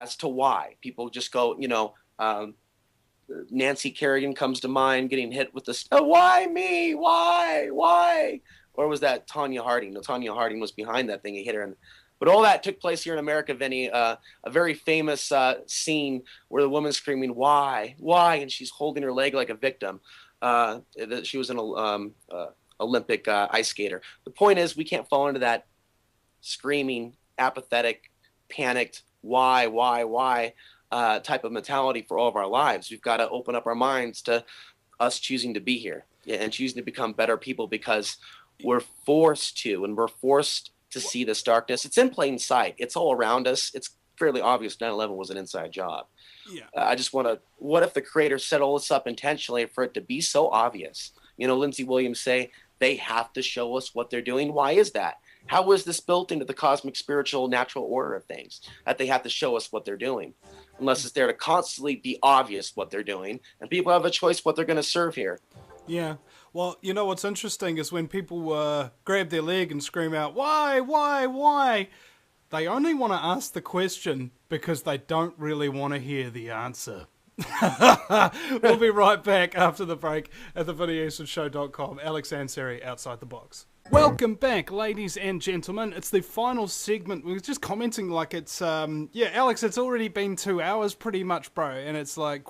as to why. People just go, Nancy Kerrigan comes to mind, getting hit with this, oh, why me? Why? Or was that Tanya Harding? No, Tanya Harding was behind that thing. He hit her. But all that took place here in America, Vinny. A very famous scene where the woman's screaming, why? And she's holding her leg like a victim. She was an Olympic ice skater. The point is, we can't fall into that screaming, apathetic, panicked, why type of mentality for all of our lives. We've got to open up our minds to us choosing to be here and choosing to become better people, because we're forced to, and we're forced to see this darkness. It's in plain sight. It's all around us. It's fairly obvious 9/11 was an inside job. Yeah. I just want to, what if the creator set all this up intentionally for it to be so obvious? Lindsey Williams say they have to show us what they're doing. Why is that? How is this built into the cosmic, spiritual, natural order of things that they have to show us what they're doing? Unless it's there to constantly be obvious what they're doing, and people have a choice what they're going to serve here. Yeah. Well, what's interesting is when people grab their leg and scream out, why? They only want to ask the question because they don't really want to hear the answer. We'll be right back after the break at thevinnyEastwoodshow.com. Alex Ansari, Outside the Box. Welcome back, ladies and gentlemen. It's the final segment. We were just commenting like it's, Alex, it's already been 2 hours pretty much, bro. And it's like,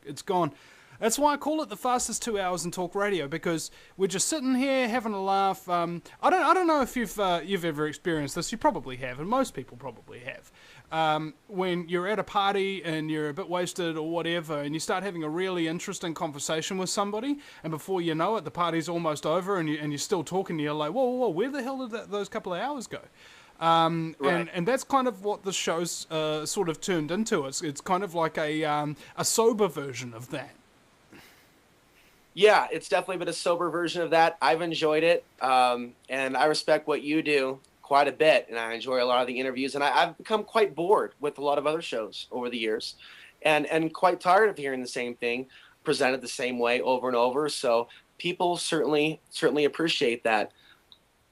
it's gone. That's why I call it the fastest 2 hours in talk radio, because we're just sitting here having a laugh. I don't know if you've ever experienced this. You probably have, and most people probably have. When you're at a party and you're a bit wasted or whatever, and you start having a really interesting conversation with somebody, and before you know it, the party's almost over, and you're still talking. And you're like, whoa, where the hell did those couple of hours go? Right. And that's kind of what the show's sort of turned into. It's kind of like a sober version of that. Yeah, it's definitely been a sober version of that. I've enjoyed it, and I respect what you do quite a bit, and I enjoy a lot of the interviews, and I've become quite bored with a lot of other shows over the years, and quite tired of hearing the same thing presented the same way over and over. So people certainly appreciate that.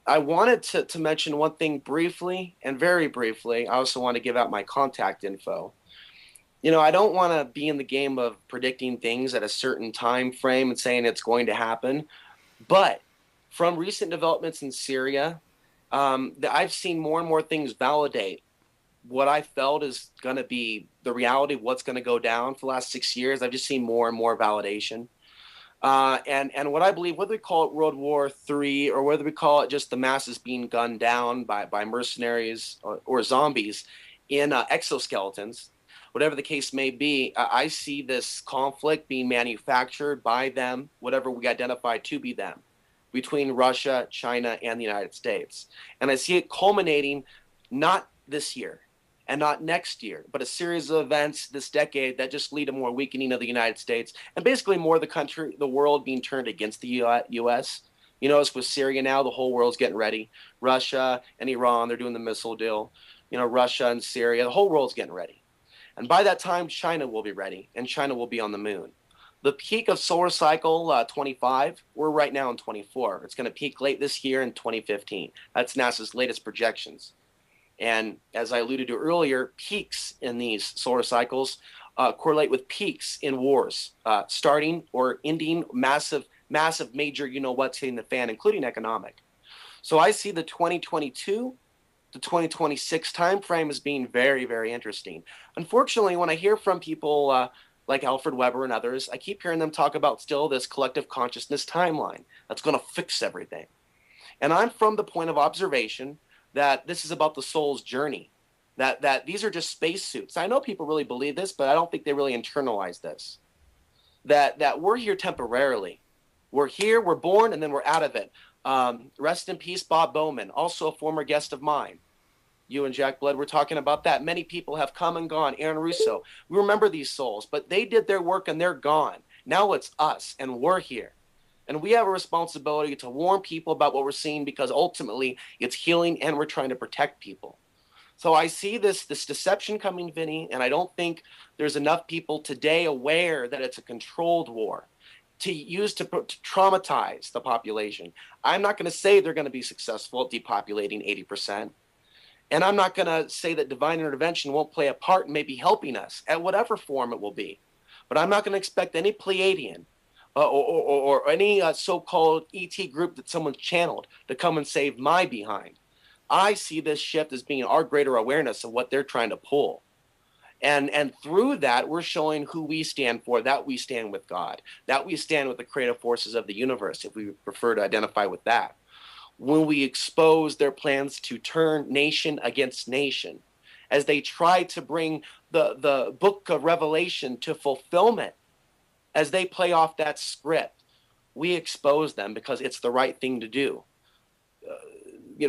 I wanted to mention one thing briefly, and very briefly. I also want to give out my contact info. I don't want to be in the game of predicting things at a certain time frame and saying it's going to happen. But from recent developments in Syria, I've seen more and more things validate what I felt is going to be the reality of what's going to go down for the last 6 years. I've just seen more and more validation. And what I believe, whether we call it World War III or whether we call it just the masses being gunned down by mercenaries or zombies in exoskeletons, whatever the case may be, I see this conflict being manufactured by them, whatever we identify to be them, between Russia, China, and the United States. And I see it culminating not this year and not next year, but a series of events this decade that just lead to more weakening of the United States and basically more of the world being turned against the U.S. You notice with Syria now, the whole world's getting ready. Russia and Iran, they're doing the missile deal. Russia and Syria, the whole world's getting ready. And by that time, China will be ready, and China will be on the moon. The peak of solar cycle 25, we're right now in 24. It's going to peak late this year in 2015. That's NASA's latest projections. And as I alluded to earlier, peaks in these solar cycles correlate with peaks in wars, starting or ending massive major you-know-what's hitting the fan, including economic. So I see the 2022 the 2026 timeframe as being very, very interesting. Unfortunately, when I hear from people like Alfred Weber and others, I keep hearing them talk about still this collective consciousness timeline that's going to fix everything. And I'm from the point of observation that this is about the soul's journey, that these are just spacesuits. I know people really believe this, but I don't think they really internalize this, that we're here temporarily. We're here, we're born, and then we're out of it. Rest in peace, Bob Bowman, also a former guest of mine. You and Jack Blood were talking about that. Many people have come and gone. Aaron Russo. We remember these souls, but they did their work and they're gone. Now it's us, and we're here. And we have a responsibility to warn people about what we're seeing, because ultimately it's healing and we're trying to protect people. So I see this deception coming, Vinny, and I don't think there's enough people today aware that it's a controlled war to use to traumatize the population. I'm not going to say they're going to be successful at depopulating 80%. And I'm not going to say that divine intervention won't play a part in maybe helping us at whatever form it will be. But I'm not going to expect any Pleiadian or any so-called ET group that someone's channeled to come and save my behind. I see this shift as being our greater awareness of what they're trying to pull. And through that, we're showing who we stand for, that we stand with God, that we stand with the creative forces of the universe, if we prefer to identify with that. When we expose their plans to turn nation against nation, as they try to bring the book of Revelation to fulfillment, as they play off that script, we expose them because it's the right thing to do.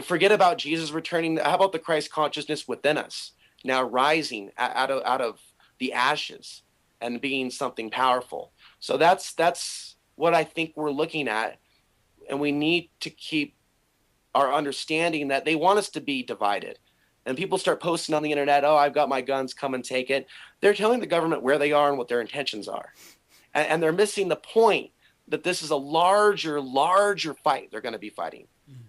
Forget about Jesus returning. How about the Christ consciousness within us now rising out of the ashes and being something powerful? So that's what I think we're looking at, and we need to keep our understanding that they want us to be divided. And people start posting on the internet, "Oh, I've got my guns, come and take it." They're telling the government where they are and what their intentions are. And they're missing the point that this is a larger fight they're going to be fighting.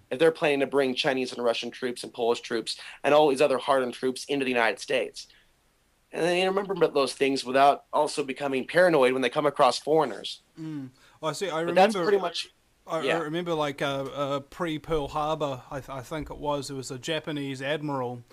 If they're planning to bring Chinese and Russian troops and Polish troops and all these other hardened troops into the United States. And they remember those things without also becoming paranoid when they come across foreigners. Well, see, I But remember. that's pretty much... I remember, like, pre-Pearl Harbor, I think it was a Japanese admiral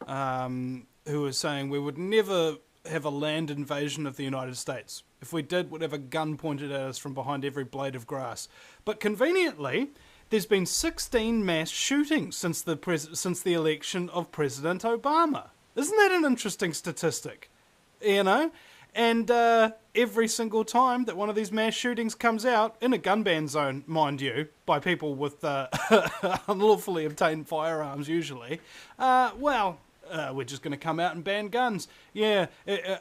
who was saying we would never have a land invasion of the United States. If we did, we'd have a gun pointed at us from behind every blade of grass. But conveniently, there's been 16 mass shootings since the election of President Obama. Isn't that an interesting statistic? You know? And every single time that one of these mass shootings comes out, in a gun ban zone, mind you, by people with unlawfully obtained firearms usually, we're just going to come out and ban guns. Yeah,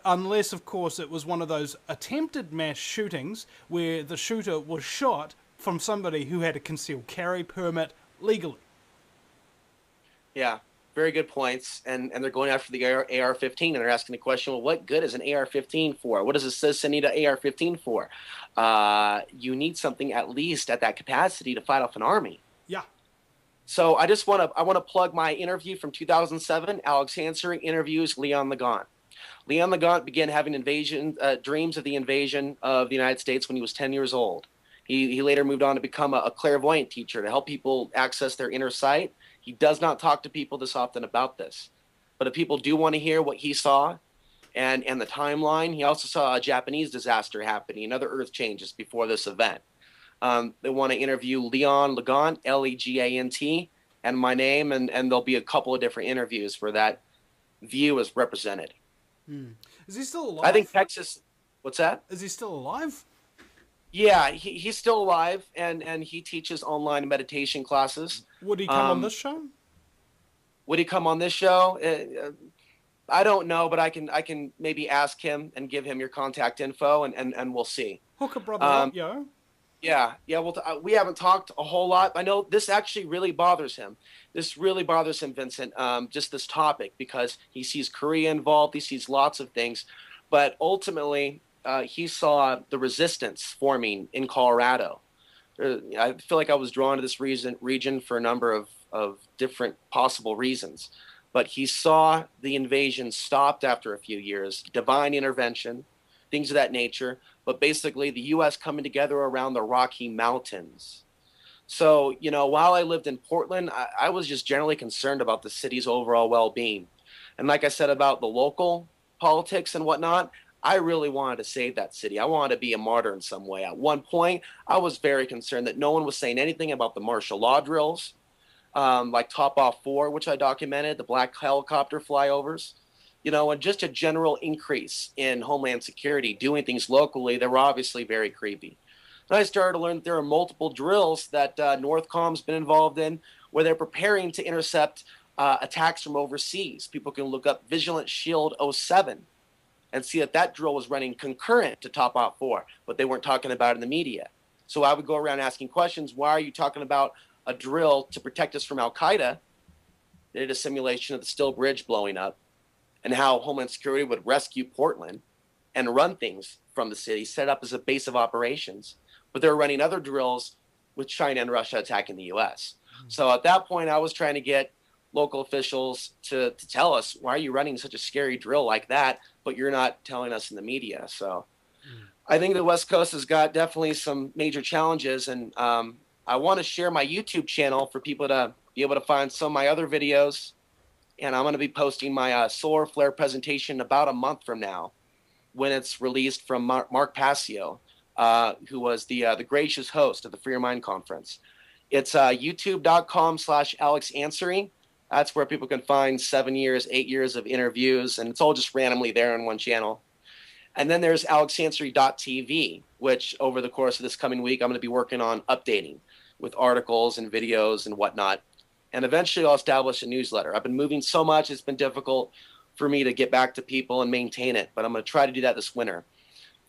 unless, of course, it was one of those attempted mass shootings where the shooter was shot from somebody who had a concealed carry permit legally. Yeah. Very good points, and they're going after the AR-15, and they're asking the question, well, what good is an AR-15 for? What does a citizen need an AR-15 for? You need something at least at that capacity to fight off an army. Yeah. So I want to plug my interview from 2007. Alex Hansering interviews Leon Legant. Leon Legant began having dreams of the invasion of the United States when he was 10 years old. He later moved on to become a clairvoyant teacher to help people access their inner sight. He does not talk to people this often about this. But if people do want to hear what he saw and the timeline, he also saw a Japanese disaster happening and other earth changes before this event. They want to interview Leon Legant, Legant, and my name, and there'll be a couple of different interviews where that view is represented. Is he still alive? I think Texas... What's that? Is he still alive? Yeah, he's still alive, and he teaches online meditation classes. Would he come on this show? Would he come on this show? I don't know, but I can maybe ask him and give him your contact info, and we'll see. Hook a brother up, yo. Yeah. Well, we haven't talked a whole lot. I know this actually really bothers him. This really bothers him, Vincent, just this topic, because he sees Korea involved. He sees lots of things. But ultimately... he saw the resistance forming in Colorado. I feel like I was drawn to this region for a number of different possible reasons. But he saw the invasion stopped after a few years, divine intervention, things of that nature, but basically the U.S. coming together around the Rocky Mountains. So, while I lived in Portland, I was just generally concerned about the city's overall well-being. And like I said about the local politics and whatnot, I really wanted to save that city. I wanted to be a martyr in some way. At one point, I was very concerned that no one was saying anything about the martial law drills, like Top Off 4, which I documented, the black helicopter flyovers, and just a general increase in Homeland Security, doing things locally that were obviously very creepy. And I started to learn that there are multiple drills that Northcom's been involved in where they're preparing to intercept attacks from overseas. People can look up Vigilant Shield 07. And see that drill was running concurrent to Top Off 4, but they weren't talking about it in the media. So I would go around asking questions. Why are you talking about a drill to protect us from Al-Qaeda? They did a simulation of the Still Bridge blowing up and how Homeland Security would rescue Portland and run things from the city, set up as a base of operations. But they were running other drills with China and Russia attacking the U.S. So at that point, I was trying to get local officials to tell us, why are you running such a scary drill like that, but you're not telling us in the media. So I think the West Coast has got definitely some major challenges, and I want to share my YouTube channel for people to be able to find some of my other videos. And I'm going to be posting my solar flare presentation about a month from now, when it's released from Mark Passio, who was the gracious host of the Free Your Mind conference. It's youtube.com/Alex Answering. That's where people can find 7 years, 8 years of interviews, and it's all just randomly there on one channel. And then there's alexanswery.tv, which over the course of this coming week, I'm going to be working on updating with articles and videos and whatnot. And eventually I'll establish a newsletter. I've been moving so much, it's been difficult for me to get back to people and maintain it, but I'm going to try to do that this winter.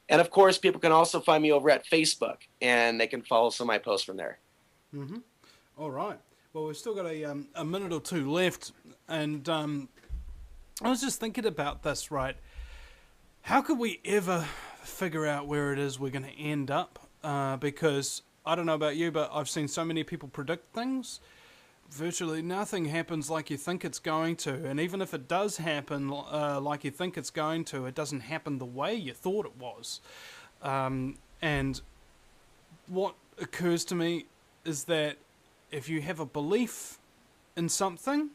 And of course, people can also find me over at Facebook, and they can follow some of my posts from there. Mm-hmm. All right. Well, we've still got a minute or two left, and I was just thinking about this, right? How could we ever figure out where it is we're going to end up? Because I don't know about you, but I've seen so many people predict things. Virtually nothing happens like you think it's going to, and even if it does happen like you think it's going to, it doesn't happen the way you thought it was. And what occurs to me is that if you have a belief in something,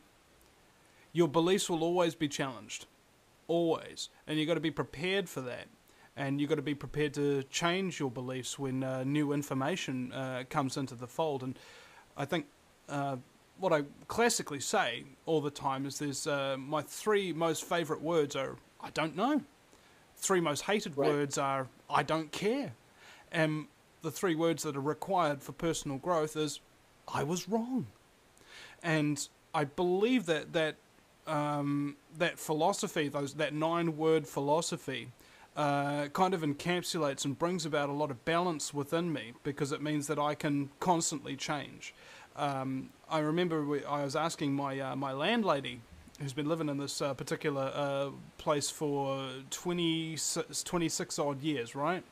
your beliefs will always be challenged. Always. And you've got to be prepared for that. And you've got to be prepared to change your beliefs when new information comes into the fold. And I think what I classically say all the time is there's my 3 most favourite words are, I don't know. 3 most hated words are, I don't care. And the 3 words that are required for personal growth is, I was wrong. And I believe that philosophy, that 9-word philosophy, kind of encapsulates and brings about a lot of balance within me, because it means that I can constantly change. I remember I was asking my landlady, who's been living in this particular place for 26 odd years, right?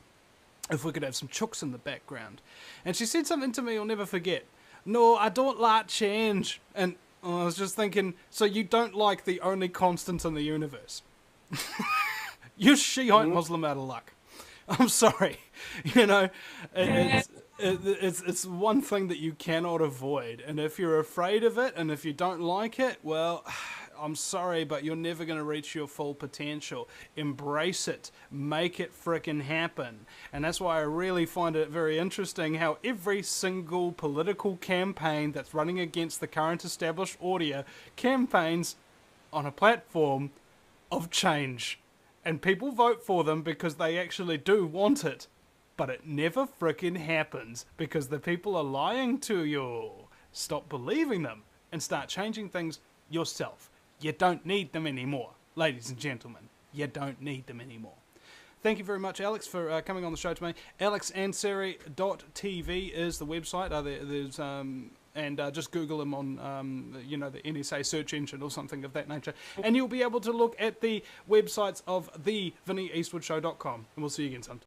If we could have some chooks in the background. And she said something to me I'll never forget. No, I don't like change. And I was just thinking, so you don't like the only constant in the universe? You're Shiite Muslim out of luck. I'm sorry. You know, it's one thing that you cannot avoid. And if you're afraid of it, and if you don't like it, well, I'm sorry, but you're never going to reach your full potential. Embrace it. Make it frickin' happen. And that's why I really find it very interesting how every single political campaign that's running against the current established order campaigns on a platform of change. And people vote for them because they actually do want it. But it never frickin' happens because the people are lying to you. Stop believing them and start changing things yourself. You don't need them anymore, ladies and gentlemen. You don't need them anymore. Thank you very much, Alex, for coming on the show to me. alexanswery.tv is the website. And just Google him on, the NSA search engine or something of that nature. And you'll be able to look at the websites of the VinnyEastwoodShow.com. And we'll see you again sometime.